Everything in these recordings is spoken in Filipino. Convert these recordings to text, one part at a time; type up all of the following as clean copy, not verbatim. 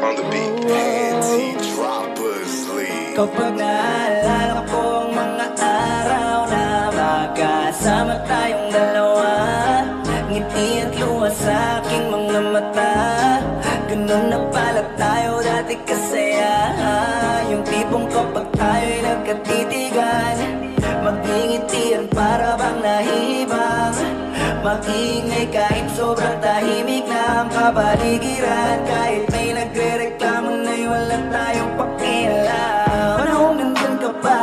On the beat, panty droppers lead. Kapag naalala ko ang mga araw na magkasama tayong dalawa, ngiti at luha sa aking mga mata. Ganun na pala tayo dati kasaya. Yung tipong kapag tayo'y nagkatitigan, magingitian para bang nahihibang. Mag-iingay kahit sobrang tahimik na ang kapaligiran. Kahit may nagre-reklamo na'y wala tayong pakialam. Panahon nandun ka pa,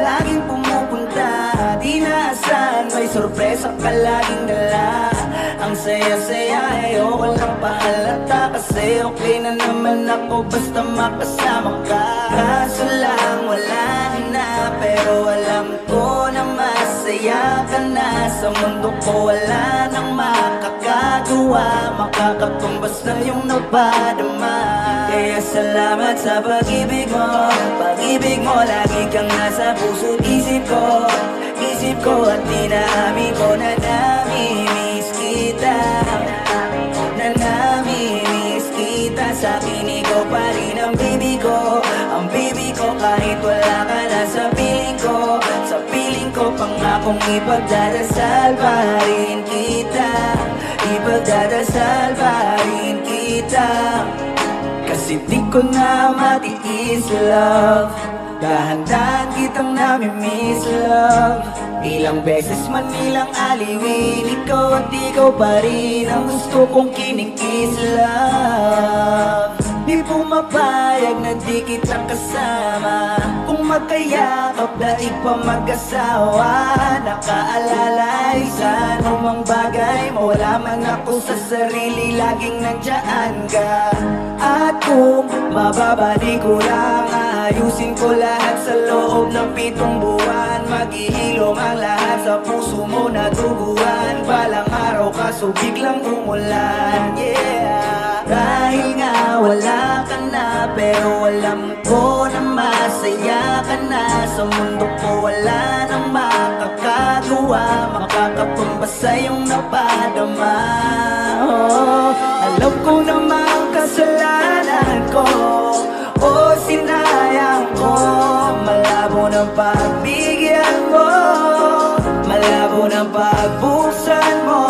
laging pumupunta. Di naasahan, may sorpresa ka laging dala. Ang saya-saya, ayoko lang pahalata. Kasi okay na naman ako basta makasama ka. Kaso lang wala na, pero alam ko na masaya ka na. Sa mundo ko wala nang makakagawa, makakatumbas na yung napadama. Kaya salamat sa pag-ibig mo. Pag-ibig mo, lagi kang nasa puso't isip ko. Isip ko at dinaamin ko na nami-miss kita. Na nami-miss kita. Sa akin ikaw pa rin ang baby ko. Ang baby ko kahit wala ka na sa piling ko. Sa piling ko pangakong ipagdadasal pa rin kita. Ipagdadasal pa rin kita. Kasi di ko na matiis love. Dahan-dahan kitang nami-miss love. Ilang beses man ilang aliwin, ikaw at ikaw pa rin ang gusto kong kinikis love. Di pumapayag na di kita kasama. Kung magkayakap daig pa mag-asawa. Nakaalalay sa anumang bagay, mawala man ako sa sarili, laging nandiyan ka. At kung mababali ko lang, ayusin ko lahat sa loob ng 7 buwan. Maghihilom ang lahat sa puso mo na duguan. Balang araw kaso biglang umulan, yeah. Dahil nga wala ka na, pero alam ko na masaya ka na. Sa mundo ko wala nang makakagawa, makakatumbas sa iyong napadama. Oh, alam ko namang kasalanan ko, o sinayang ko. Malabo ng pagbigyan mo, malabo ng pagbuksan mo.